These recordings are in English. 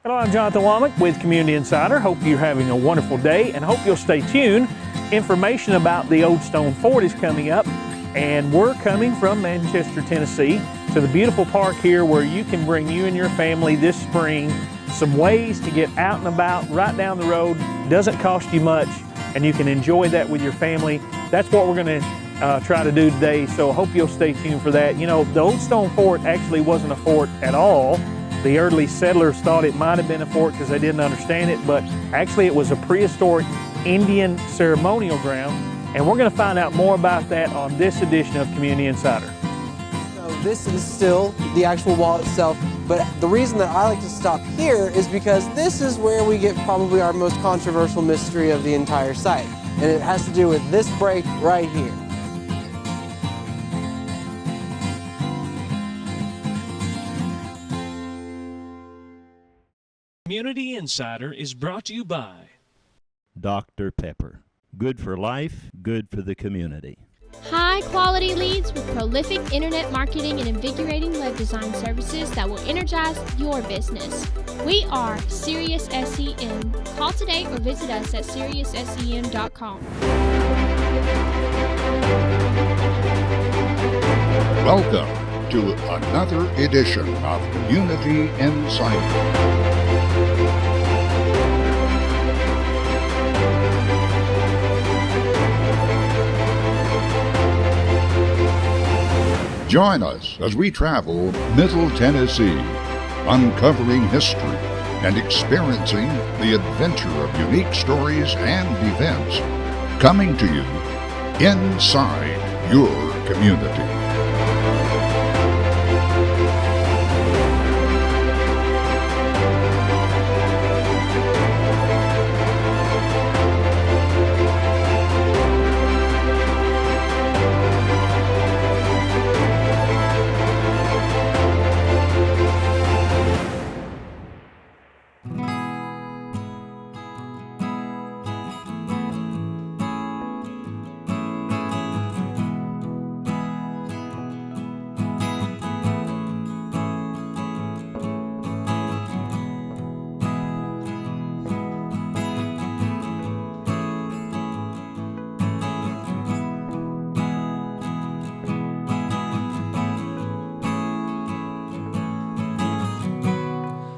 Hello, I'm Jonathan Womack with Community Insider. Hope you're having a wonderful day and hope you'll stay tuned. Information about the Old Stone Fort is coming up, and we're coming from Manchester, Tennessee to the beautiful park here where you can bring you and your family this spring some ways to get out and about right down the road. Doesn't cost you much and you can enjoy that with your family. That's what we're going to try to do today, so I hope you'll stay tuned for that. You know, the Old Stone Fort actually wasn't a fort at all. The early settlers thought it might have been a fort because they didn't understand it, but actually it was a prehistoric Indian ceremonial ground, and we're going to find out more about that on this edition of Community Insider. So this is still the actual wall itself, but the reason that I like to stop here is because this is where we get probably our most controversial mystery of the entire site, and it has to do with this break right here. Community Insider is brought to you by Dr. Pepper. Good for life, good for the community. High-quality leads with prolific internet marketing and invigorating web design services that will energize your business. We are SiriusSEM. Call today or visit us at SiriusSEM.com. Welcome to another edition of Community Insider. Join us as we travel Middle Tennessee, uncovering history and experiencing the adventure of unique stories and events coming to you inside your community.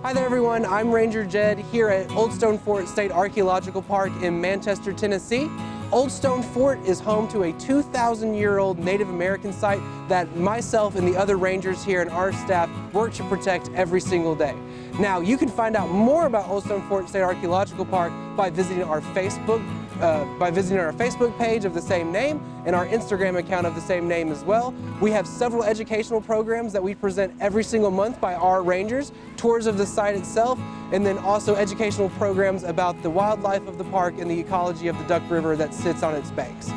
Hi there everyone, I'm Ranger Jed here at Old Stone Fort State Archaeological Park in Manchester, Tennessee. Old Stone Fort is home to a 2,000-year-old Native American site that myself and the other rangers here and our staff work to protect every single day. Now, you can find out more about Old Stone Fort State Archaeological Park by visiting our Facebook page of the same name and our Instagram account of the same name as well. We have several educational programs that we present every single month by our rangers, tours of the site itself, and then also educational programs about the wildlife of the park and the ecology of the Duck River that sits on its banks.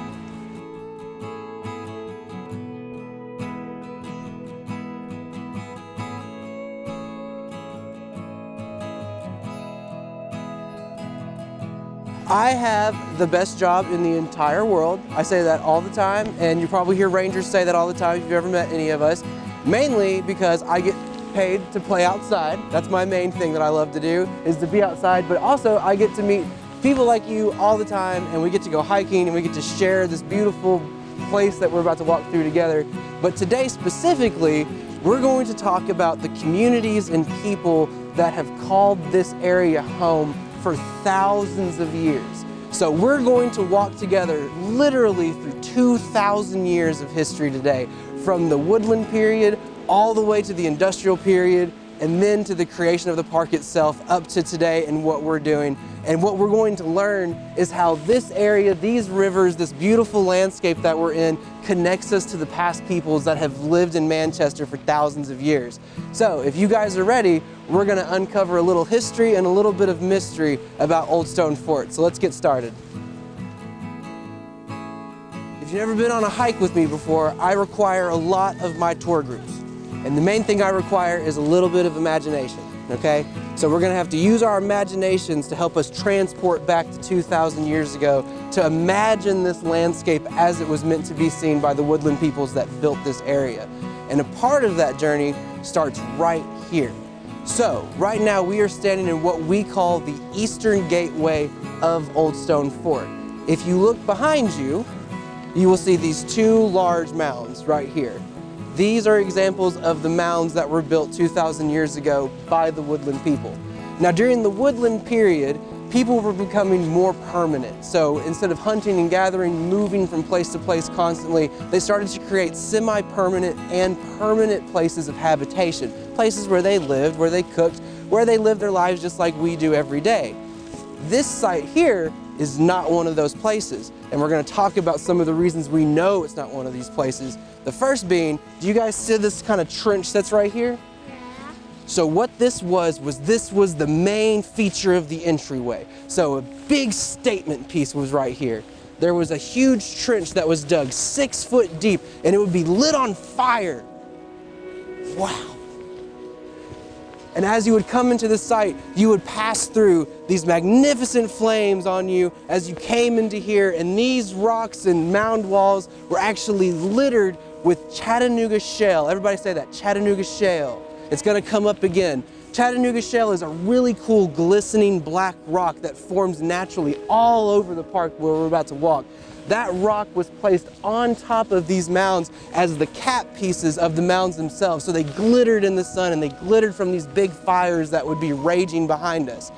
I have the best job in the entire world. I say that all the time, and you probably hear rangers say that all the time if you've ever met any of us, mainly because I get paid to play outside. That's my main thing that I love to do, is to be outside, but also I get to meet people like you all the time, and we get to go hiking and we get to share this beautiful place that we're about to walk through together. But today specifically, we're going to talk about the communities and people that have called this area home for thousands of years. So we're going to walk together literally through 2,000 years of history today, from the woodland period all the way to the industrial period, and then to the creation of the park itself up to today and what we're doing. And what we're going to learn is how this area, these rivers, this beautiful landscape that we're in connects us to the past peoples that have lived in Manchester for thousands of years. So if you guys are ready, we're going to uncover a little history and a little bit of mystery about Old Stone Fort. So let's get started. If you've never been on a hike with me before, I require a lot of my tour groups. And the main thing I require is a little bit of imagination, okay? So we're gonna have to use our imaginations to help us transport back to 2,000 years ago to imagine this landscape as it was meant to be seen by the woodland peoples that built this area. And a part of that journey starts right here. So right now we are standing in what we call the eastern gateway of Old Stone Fort. If you look behind you, you will see these two large mounds right here. These are examples of the mounds that were built 2,000 years ago by the woodland people. Now during the woodland period, people were becoming more permanent. So instead of hunting and gathering, moving from place to place constantly, they started to create semi-permanent and permanent places of habitation. Places where they lived, where they cooked, where they lived their lives just like we do every day. This site here is not one of those places. And we're going to talk about some of the reasons we know it's not one of these places. The first being, do you guys see this kind of trench that's right here? So what this was the main feature of the entryway. So a big statement piece was right here. There was a huge trench that was dug 6 foot deep, and it would be lit on fire. Wow. And as you would come into the site, you would pass through these magnificent flames on you as you came into here, and these rocks and mound walls were actually littered with Chattanooga shale. Everybody say that, Chattanooga shale. It's gonna come up again. Chattanooga shale is a really cool glistening black rock that forms naturally all over the park where we're about to walk. That rock was placed on top of these mounds as the cap pieces of the mounds themselves. So they glittered in the sun and they glittered from these big fires that would be raging behind us.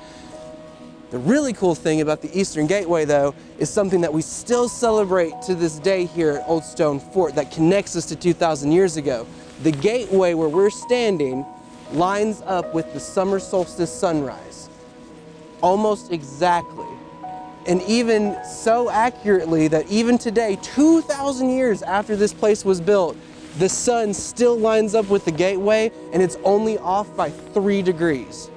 The really cool thing about the Eastern Gateway though is something that we still celebrate to this day here at Old Stone Fort that connects us to 2,000 years ago. The gateway where we're standing lines up with the summer solstice sunrise, almost exactly. And even so accurately that even today, 2,000 years after this place was built, the sun still lines up with the gateway and it's only off by 3 degrees.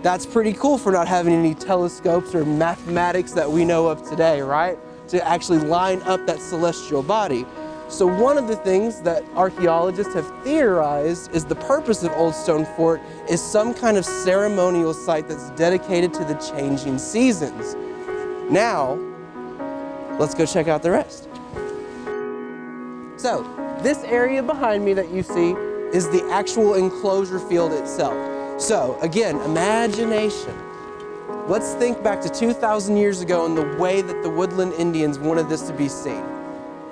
That's pretty cool for not having any telescopes or mathematics that we know of today, right? To actually line up that celestial body. So one of the things that archaeologists have theorized is the purpose of Old Stone Fort is some kind of ceremonial site that's dedicated to the changing seasons. Now, let's go check out the rest. So, this area behind me that you see is the actual enclosure field itself. So, again, imagination. Let's think back to 2,000 years ago and the way that the woodland Indians wanted this to be seen.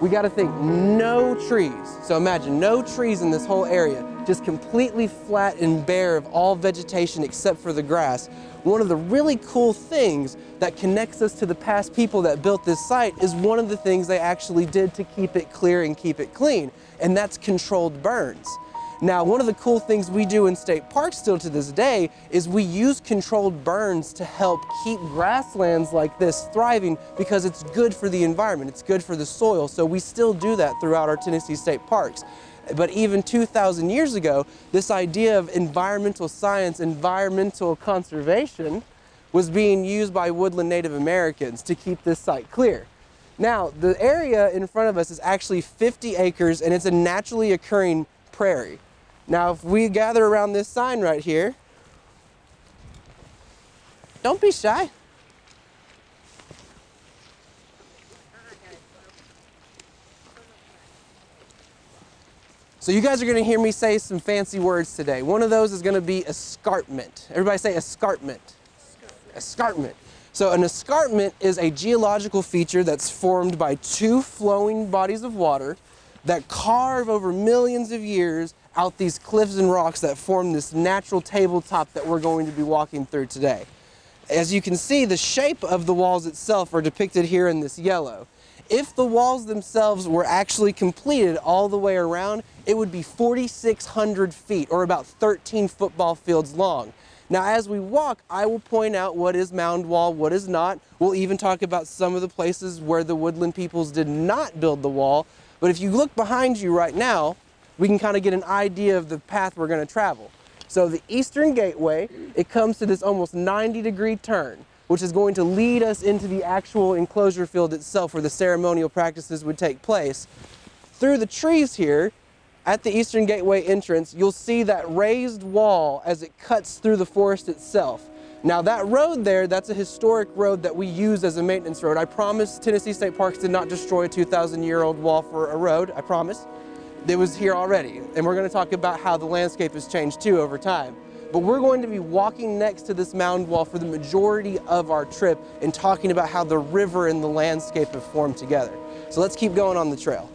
We got to think no trees. So imagine no trees in this whole area, just completely flat and bare of all vegetation except for the grass. One of the really cool things that connects us to the past people that built this site is one of the things they actually did to keep it clear and keep it clean, and that's controlled burns. Now, one of the cool things we do in state parks still to this day is we use controlled burns to help keep grasslands like this thriving because it's good for the environment, it's good for the soil, so we still do that throughout our Tennessee state parks. But even 2,000 years ago, this idea of environmental science, environmental conservation, was being used by woodland Native Americans to keep this site clear. Now, the area in front of us is actually 50 acres and it's a naturally occurring prairie. Now, if we gather around this sign right here, don't be shy. So you guys are going to hear me say some fancy words today. One of those is going to be escarpment. Everybody say escarpment. Escarpment. So an escarpment is a geological feature that's formed by 2 flowing bodies of water that carve over millions of years out these cliffs and rocks that form this natural tabletop that we're going to be walking through today. As you can see, the shape of the walls itself are depicted here in this yellow. If the walls themselves were actually completed all the way around, it would be 4,600 feet, or about 13 football fields long. Now, as we walk, I will point out what is mound wall, what is not. We'll even talk about some of the places where the woodland peoples did not build the wall. But if you look behind you right now, we can kind of get an idea of the path we're going to travel. So the Eastern Gateway, it comes to this almost 90-degree turn, which is going to lead us into the actual enclosure field itself where the ceremonial practices would take place. Through the trees here, at the Eastern Gateway entrance, you'll see that raised wall as it cuts through the forest itself. Now that road there, that's a historic road that we use as a maintenance road. I promise Tennessee State Parks did not destroy a 2,000-year-old wall for a road, I promise. It was here already, and we're going to talk about how the landscape has changed too over time. but we're going to be walking next to this mound wall for the majority of our trip and talking about how the river and the landscape have formed together. So let's keep going on the trail.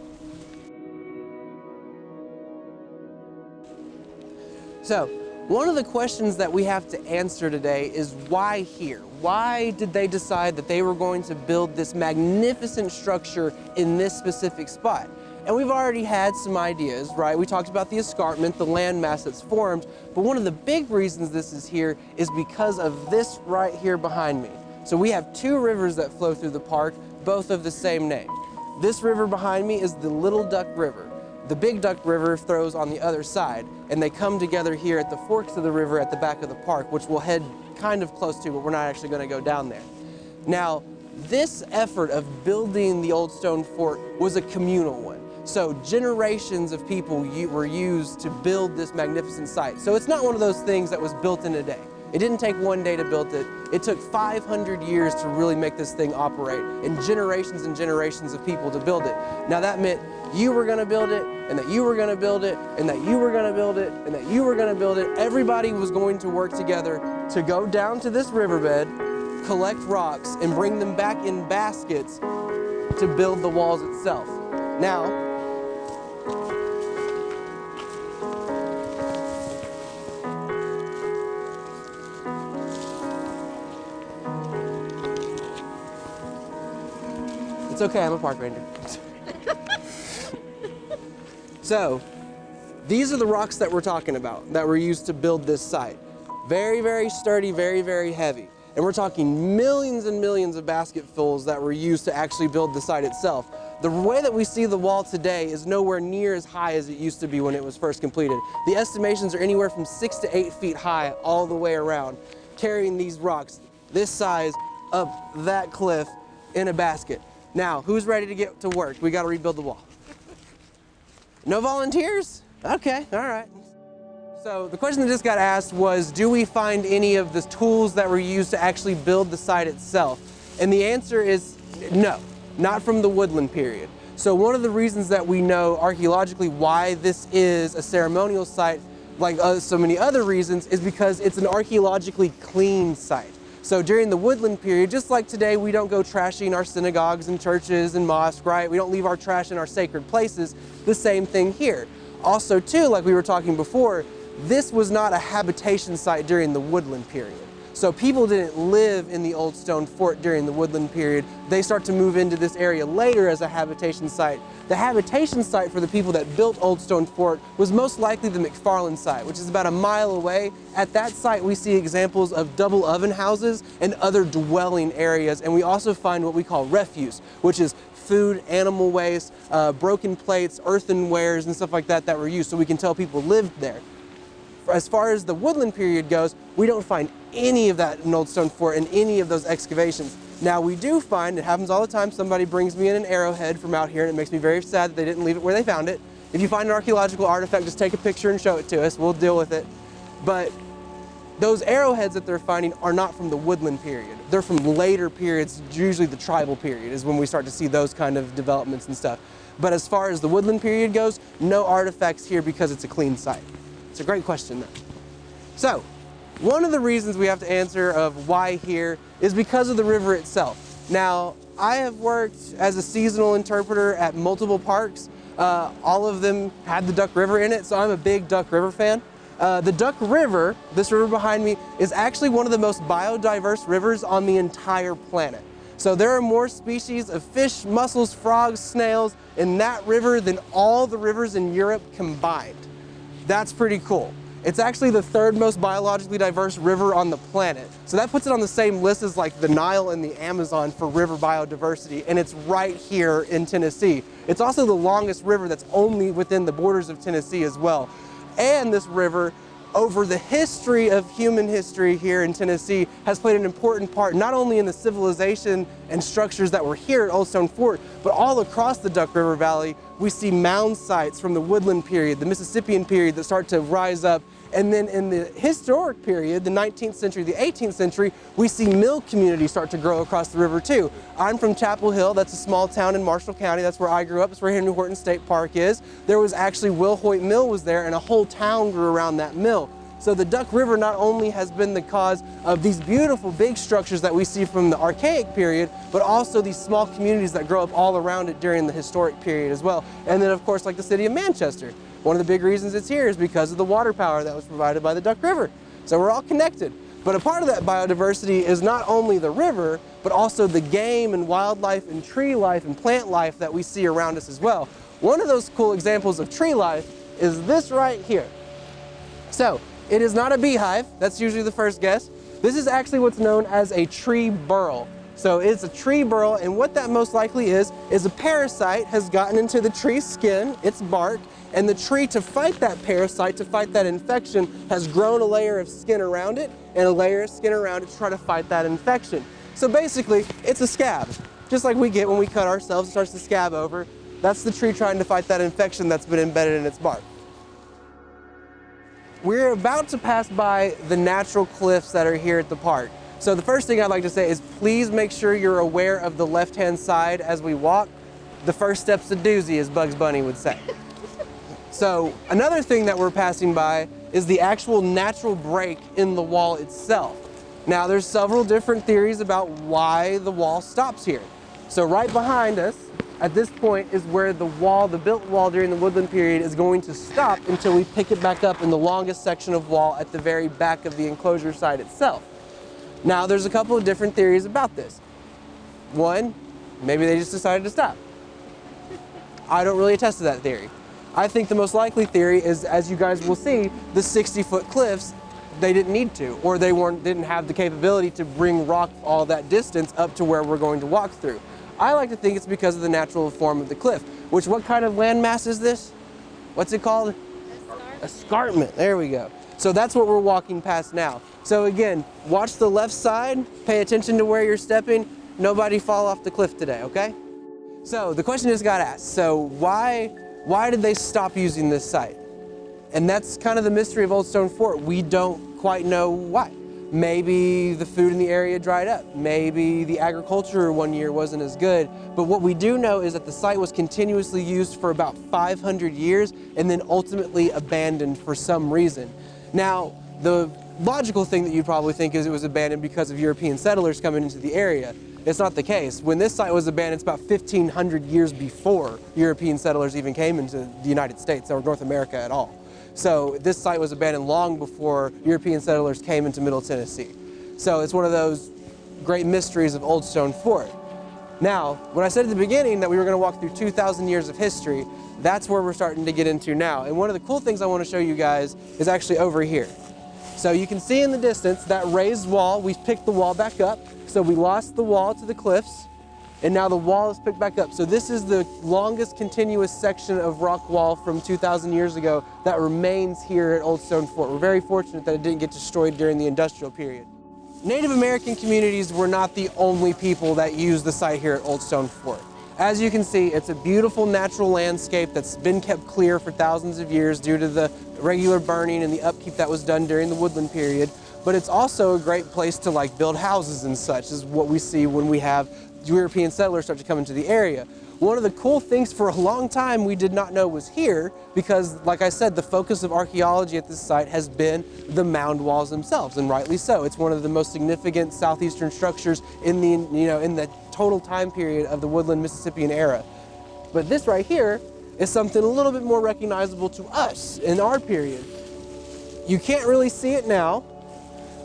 So, one of the questions that we have to answer today is why here? Why did they decide that they were going to build this magnificent structure in this specific spot? And we've already had some ideas, right? We talked about the escarpment, the landmass that's formed, but one of the big reasons this is here is because of this right here behind me. So we have two rivers that flow through the park, both of the same name. This river behind me is the Little Duck River. The Big Duck River flows on the other side, and they come together here at the forks of the river at the back of the park, which we'll head kind of close to, but we're not actually going to go down there. Now, this effort of building the old stone fort was a communal one. So generations of people were used to build this magnificent site. So it's not one of those things that was built in a day. It didn't take one day to build it. It took 500 years to really make this thing operate, and generations of people to build it. Now that meant you were going to build it, and that you were going to build it, and that you were going to build it, and that you were going to build it. Everybody was going to work together to go down to this riverbed, collect rocks, and bring them back in baskets to build the walls itself. Now, it's okay, I'm a park ranger. So, these are the rocks that we're talking about, that were used to build this site. Very, very sturdy, very, very heavy. And we're talking millions and millions of basketfuls that were used to actually build the site itself. The way that we see the wall today is nowhere near as high as it used to be when it was first completed. The estimations are anywhere from 6 to 8 feet high all the way around, carrying these rocks this size up that cliff in a basket. Now, who's ready to get to work? We got to rebuild the wall. No volunteers? Okay, all right. So the question that just got asked was, do we find any of the tools that were used to actually build the site itself? And the answer is no, not from the woodland period. So one of the reasons that we know archaeologically why this is a ceremonial site, like so many other reasons, is because it's an archaeologically clean site. So during the woodland period, just like today, we don't go trashing our synagogues and churches and mosques, right? We don't leave our trash in our sacred places. The same thing here. Also too, like we were talking before, this was not a habitation site during the woodland period. So people didn't live in the old stone fort during the woodland period. They start to move into this area later as a habitation site. The habitation site for the people that built Old Stone Fort was most likely the McFarland site, which is about a mile away. At that site, we see examples of double oven houses and other dwelling areas, and we also find what we call refuse, which is food, animal waste, broken plates, earthenwares, and stuff like that that were used, so we can tell people lived there. As far as the woodland period goes, we don't find any of that in Old Stone Fort in any of those excavations. Now we do find, it happens all the time, somebody brings me in an arrowhead from out here, and it makes me very sad that they didn't leave it where they found it. If you find an archaeological artifact, just take a picture and show it to us. We'll deal with it. But those arrowheads that they're finding are not from the woodland period. They're from later periods, usually the tribal period is when we start to see those kind of developments and stuff. But as far as the woodland period goes, no artifacts here because it's a clean site. It's a great question though. So, one of the reasons we have to answer of why here is because of the river itself. Now, I have worked as a seasonal interpreter at multiple parks. All of them had the Duck River in it, so I'm a big Duck River fan. The Duck River, this river behind me, is actually one of the most biodiverse rivers on the entire planet. So there are more species of fish, mussels, frogs, snails in that river than all the rivers in Europe combined. That's pretty cool. It's actually the third most biologically diverse river on the planet. So that puts it on the same list as like the Nile and the Amazon for river biodiversity, and it's right here in Tennessee. It's also the longest river that's only within the borders of Tennessee as well. And this river, over the history of human history here in Tennessee, has played an important part not only in the civilization and structures that were here at Old Stone Fort, but all across the Duck River Valley. We see mound sites from the woodland period, the Mississippian period, that start to rise up. And then in the historic period, the 19th century, the 18th century, we see mill communities start to grow across the river too. I'm from Chapel Hill. That's a small town in Marshall County. That's where I grew up. That's where Henry Horton State Park is. There was actually Will Hoyt Mill was there, and a whole town grew around that mill. So the Duck River not only has been the cause of these beautiful big structures that we see from the archaic period, but also these small communities that grow up all around it during the historic period as well. And then of course like the city of Manchester. One of the big reasons it's here is because of the water power that was provided by the Duck River. So we're all connected. But a part of that biodiversity is not only the river, but also the game and wildlife and tree life and plant life that we see around us as well. One of those cool examples of tree life is this right here. So it is not a beehive, that's usually the first guess. This is actually what's known as a tree burl. So it's a tree burl, and what that most likely is a parasite has gotten into the tree's skin, its bark, and the tree, to fight that parasite, to fight that infection, has grown a layer of skin around it and a layer of skin around it to try to fight that infection. So basically, it's a scab. Just like we get when we cut ourselves, it starts to scab over. That's the tree trying to fight that infection that's been embedded in its bark. We're about to pass by the natural cliffs that are here at the park. So the first thing I'd like to say is please make sure you're aware of the left-hand side as we walk. The first step's a doozy, as Bugs Bunny would say. So another thing that we're passing by is the actual natural break in the wall itself. Now there's several different theories about why the wall stops here. So right behind us at this point is where the wall, the built wall during the woodland period, is going to stop until we pick it back up in the longest section of wall at the very back of the enclosure site itself. Now there's a couple of different theories about this. One, maybe they just decided to stop. I don't really attest to that theory. I think the most likely theory is, as you guys will see, the 60-foot cliffs, they didn't need to, or they didn't have the capability to bring rock all that distance up to where we're going to walk through. I like to think it's because of the natural form of the cliff, which, what kind of landmass is this? What's it called? Escarpment. There we go. So that's what we're walking past now. So again, watch the left side, pay attention to where you're stepping, nobody fall off the cliff today, okay? So the question just got asked, so why did they stop using this site? And that's kind of the mystery of Old Stone Fort. We don't quite know why. Maybe the food in the area dried up. Maybe the agriculture one year wasn't as good. But what we do know is that the site was continuously used for about 500 years and then ultimately abandoned for some reason. Now, the logical thing that you'd probably think is it was abandoned because of European settlers coming into the area. It's not the case. When this site was abandoned, it's about 1,500 years before European settlers even came into the United States or North America at all. So this site was abandoned long before European settlers came into Middle Tennessee. So it's one of those great mysteries of Old Stone Fort. Now, when I said at the beginning that we were going to walk through 2,000 years of history, that's where we're starting to get into now. And one of the cool things I want to show you guys is actually over here. So you can see in the distance that raised wall. We've picked the wall back up. So we lost the wall to the cliffs, and now the wall is picked back up. So this is the longest continuous section of rock wall from 2,000 years ago that remains here at Old Stone Fort. We're very fortunate that it didn't get destroyed during the industrial period. Native American communities were not the only people that used the site here at Old Stone Fort. As you can see, it's a beautiful natural landscape that's been kept clear for thousands of years due to the regular burning and the upkeep that was done during the woodland period. But it's also a great place to build houses and such, is what we see when we have European settlers start to come into the area. One of the cool things for a long time we did not know was here, because like I said, the focus of archaeology at this site has been the mound walls themselves, and rightly so. It's one of the most significant southeastern structures in the total time period of the woodland Mississippian era. But this right here is something a little bit more recognizable to us in our period. You can't really see it now,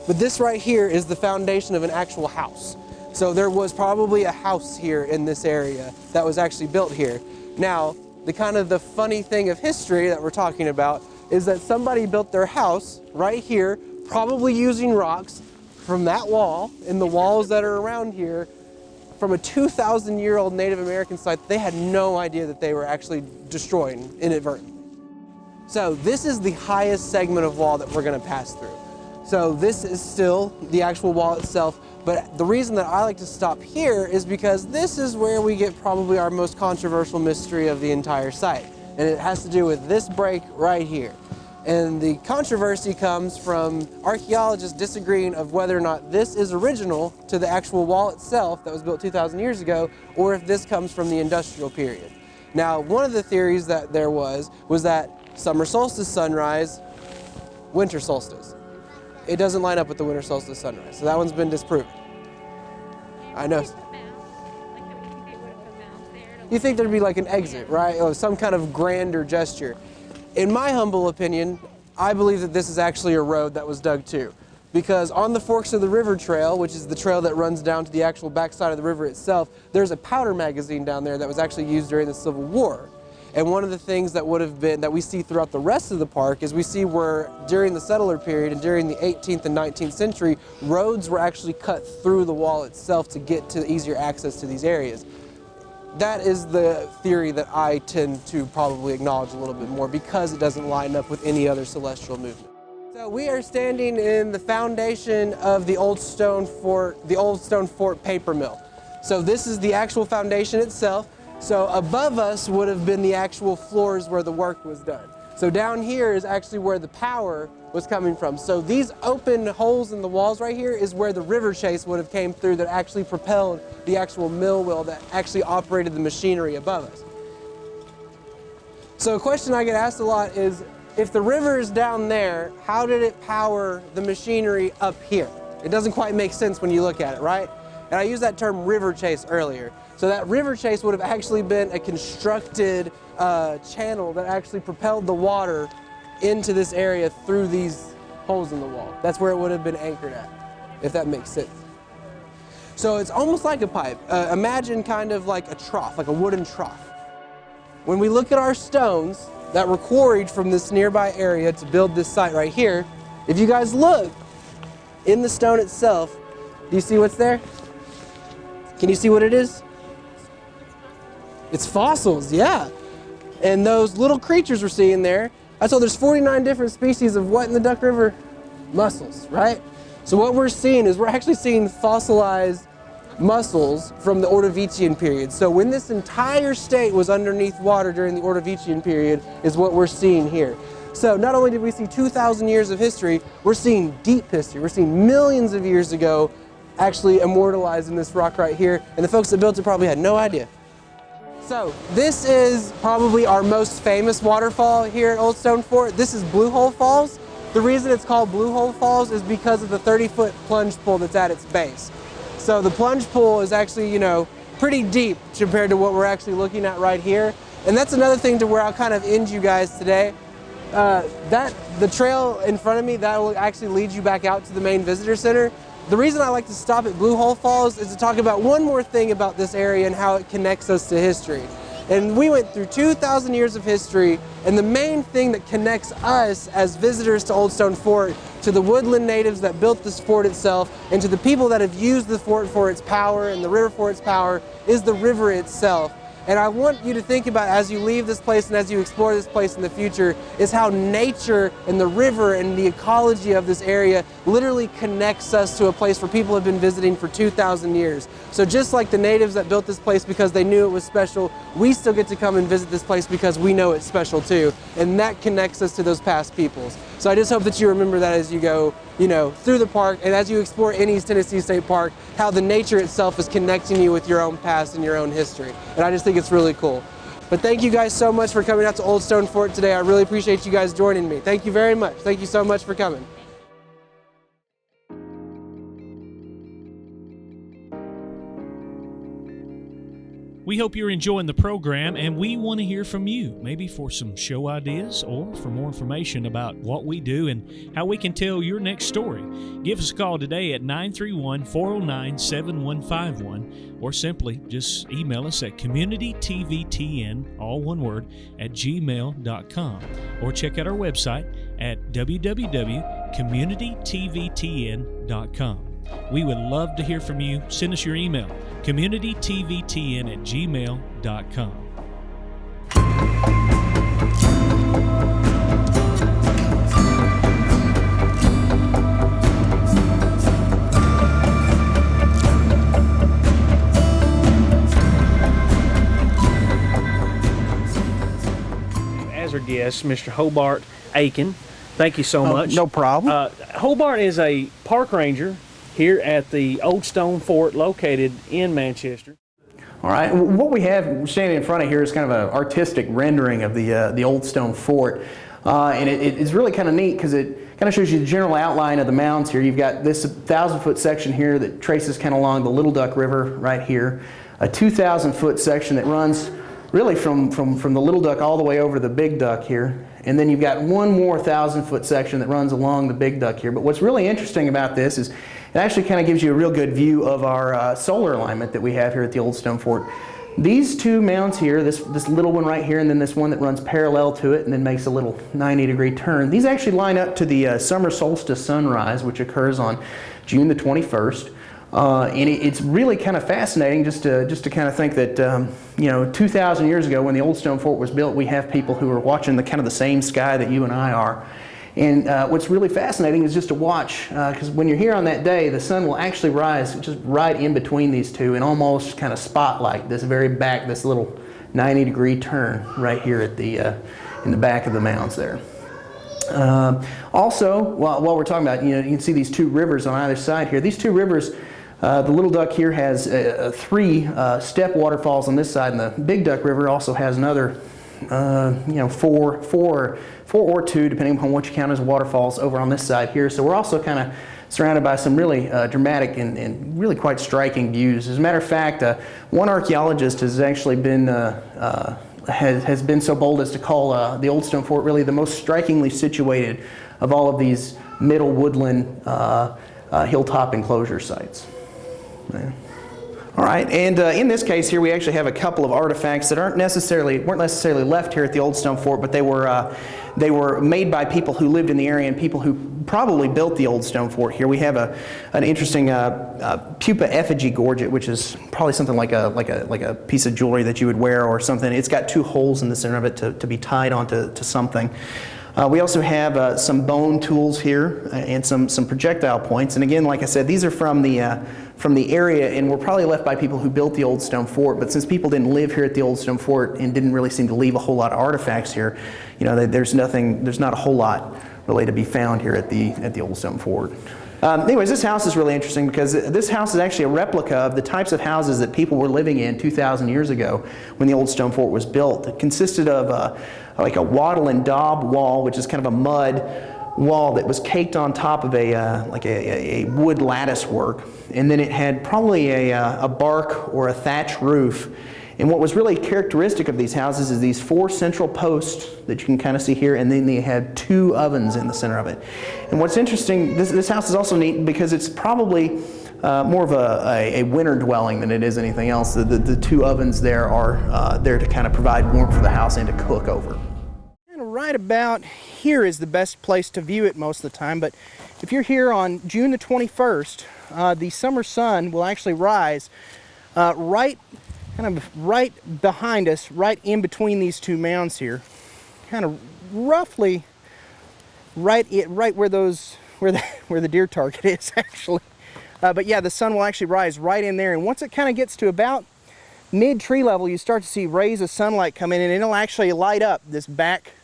but this right here is the foundation of an actual house. So there was probably a house here in this area that was actually built here. Now, the funny thing of history that we're talking about is that somebody built their house right here, probably using rocks from that wall and the walls that are around here from a 2,000-year-old Native American site. They had no idea that they were actually destroying inadvertently. So this is the highest segment of wall that we're going to pass through. So this is still the actual wall itself, but the reason that I like to stop here is because this is where we get probably our most controversial mystery of the entire site. And it has to do with this break right here. And the controversy comes from archaeologists disagreeing of whether or not this is original to the actual wall itself that was built 2,000 years ago, or if this comes from the industrial period. Now, one of the theories that there was that summer solstice sunrise winter solstice. It doesn't line up with the winter solstice sunrise, so that one's been disproven. I know. You think there'd be like an exit, right? Or some kind of grander gesture. In my humble opinion, I believe that this is actually a road that was dug too. Because on the forks of the river trail, which is the trail that runs down to the actual backside of the river itself, there's a powder magazine down there that was actually used during the Civil War. And one of the things that we see throughout the rest of the park is we see where during the settler period and during the 18th and 19th century, roads were actually cut through the wall itself to get to easier access to these areas. That is the theory that I tend to probably acknowledge a little bit more because it doesn't line up with any other celestial movement. So we are standing in the foundation of the Old Stone Fort paper mill. So this is the actual foundation itself. So above us would have been the actual floors where the work was done. So down here is actually where the power was coming from. So these open holes in the walls right here is where the river chase would have came through that actually propelled the actual mill wheel that actually operated the machinery above us. So a question I get asked a lot is, if the river is down there, how did it power the machinery up here? It doesn't quite make sense when you look at it, right? And I used that term river chase earlier. So that river chase would have actually been a constructed channel that actually propelled the water into this area through these holes in the wall. That's where it would have been anchored at, if that makes sense. So it's almost like a pipe. Imagine kind of like a trough, like a wooden trough. When we look at our stones that were quarried from this nearby area to build this site right here, if you guys look in the stone itself, do you see what's there? Can you see what it is? It's fossils, yeah. And those little creatures we're seeing there, I told there's 49 different species of what in the Duck River? Mussels, right? So what we're seeing is we're actually seeing fossilized mussels from the Ordovician period. So when this entire state was underneath water during the Ordovician period is what we're seeing here. So not only did we see 2,000 years of history, we're seeing deep history. We're seeing millions of years ago actually immortalized in this rock right here, and the folks that built it probably had no idea. So this is probably our most famous waterfall here at Old Stone Fort. This is Blue Hole Falls. The reason it's called Blue Hole Falls is because of the 30-foot plunge pool that's at its base. So the plunge pool is actually, pretty deep compared to what we're actually looking at right here. And that's another thing to where I'll kind of end you guys today. The trail in front of me, that will actually lead you back out to the main visitor center. The reason I like to stop at Blue Hole Falls is to talk about one more thing about this area and how it connects us to history. And we went through 2,000 years of history, and the main thing that connects us as visitors to Old Stone Fort to the woodland natives that built this fort itself and to the people that have used the fort for its power and the river for its power is the river itself. And I want you to think about, as you leave this place and as you explore this place in the future, is how nature and the river and the ecology of this area literally connects us to a place where people have been visiting for 2,000 years. So just like the natives that built this place because they knew it was special, we still get to come and visit this place because we know it's special too. And that connects us to those past peoples. So I just hope that you remember that as you go, through the park and as you explore in East Tennessee State Park, how the nature itself is connecting you with your own past and your own history. And I just think it's really cool. But thank you guys so much for coming out to Old Stone Fort today. I really appreciate you guys joining me. Thank you very much. Thank you so much for coming. We hope you're enjoying the program, and we want to hear from you, maybe for some show ideas or for more information about what we do and how we can tell your next story. Give us a call today at 931-409-7151 or simply just email us at communitytvtn, all one word, at gmail.com, or check out our website at www.communitytvtn.com. We would love to hear from you. Send us your email, communitytvtn@gmail.com. As our guest, Mr. Hobart Aiken, thank you so much. No problem. Hobart is a park ranger here at the Old Stone Fort located in Manchester. All right. What we have standing in front of here is kind of an artistic rendering of the Old Stone Fort. And it's really kind of neat because it kind of shows you the general outline of the mounds here. You've got this 1,000-foot section here that traces kind of along the Little Duck River right here. A 2,000-foot section that runs really from the Little Duck all the way over to the Big Duck here. And then you've got one more 1,000-foot section that runs along the Big Duck here. But what's really interesting about this is it actually kind of gives you a real good view of our solar alignment that we have here at the Old Stone Fort. These two mounds here, this little one right here and then this one that runs parallel to it and then makes a little 90-degree turn, these actually line up to the summer solstice sunrise, which occurs on June the 21st. And it's really kind of fascinating just to kind of think that 2,000 years ago when the Old Stone Fort was built, we have people who are watching the kind of the same sky that you and I are. And what's really fascinating is just to watch, because when you're here on that day, the sun will actually rise just right in between these two and almost kind of spotlight this very back, this little 90-degree turn right here at the in the back of the mounds there. Also, while we're talking about, you can see these two rivers on either side here. These two rivers, the Little Duck here has 3 step waterfalls on this side, and the Big Duck River also has another, 4 or 2, depending upon what you count as waterfalls over on this side here. So we're also kind of surrounded by some really dramatic and really quite striking views. As a matter of fact, one archaeologist has actually been has been so bold as to call the Old Stone Fort really the most strikingly situated of all of these middle woodland hilltop enclosure sites. Yeah. All right, and in this case here we actually have a couple of artifacts that weren't necessarily left here at the Old Stone Fort, but they were made by people who lived in the area and people who probably built the Old Stone Fort here. We have an interesting pupa effigy gorget, which is probably something like a piece of jewelry that you would wear or something. It's got 2 holes in the center of it to be tied onto something. We also have some bone tools here and some projectile points. And again, like I said, these are from the area and were probably left by people who built the Old Stone Fort. But since people didn't live here at the Old Stone Fort and didn't really seem to leave a whole lot of artifacts here, there's not a whole lot really to be found here at the Old Stone Fort. Anyways, this house is really interesting because this house is actually a replica of the types of houses that people were living in 2,000 years ago when the Old Stone Fort was built. It consisted of like a wattle and daub wall, which is kind of a mud wall that was caked on top of a wood lattice work, and then it had probably a bark or a thatch roof. And what was really characteristic of these houses is these 4 central posts that you can kind of see here, and then they had 2 ovens in the center of it. And what's interesting, this house is also neat because it's probably more of a winter dwelling than it is anything else. The 2 ovens there are there to kind of provide warmth for the house and to cook over. And right about here is the best place to view it most of the time, but if you're here on June the 21st, the summer sun will actually rise right behind us, right in between these 2 mounds here, kind of roughly right where the deer target is actually. But yeah, the sun will actually rise right in there, and once it kind of gets to about mid-tree level, you start to see rays of sunlight come in, and it'll actually light up this back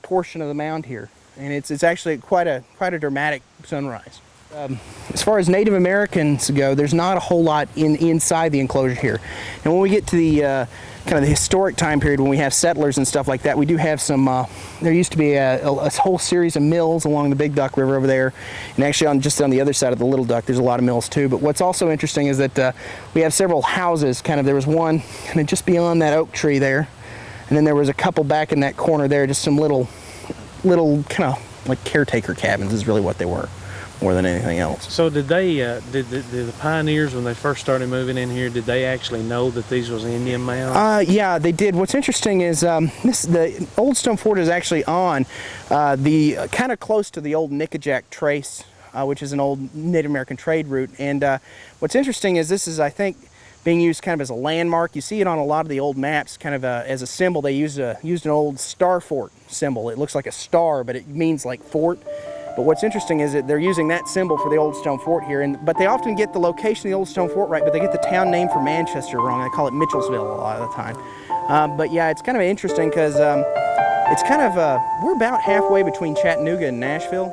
portion of the mound here, and it's actually quite a dramatic sunrise. As far as Native Americans go, there's not a whole lot inside the enclosure here. And when we get to the kind of the historic time period when we have settlers and stuff like that, we do have some, there used to be a whole series of mills along the Big Duck River over there. And actually just on the other side of the Little Duck, there's a lot of mills too. But what's also interesting is that we have several houses. There was one kind of just beyond that oak tree there. And then there was a couple back in that corner there, just some little kind of like caretaker cabins is really what they were, more than anything else. So did they, did the pioneers, when they first started moving in here, did they actually know that these was Indian mounds? Yeah, they did. What's interesting is the Old Stone Fort is actually on the kind of close to the old Nickajack Trace, which is an old Native American trade route. And what's interesting is this is, I think, being used kind of as a landmark. You see it on a lot of the old maps, kind of as a symbol. They used an old star fort symbol. It looks like a star, but it means like fort. But what's interesting is that they're using that symbol for the Old Stone Fort here, but they often get the location of the Old Stone Fort right, but they get the town name for Manchester wrong. They call it Mitchellsville a lot of the time. But yeah, it's kind of interesting because it's kind of, we're about halfway between Chattanooga and Nashville.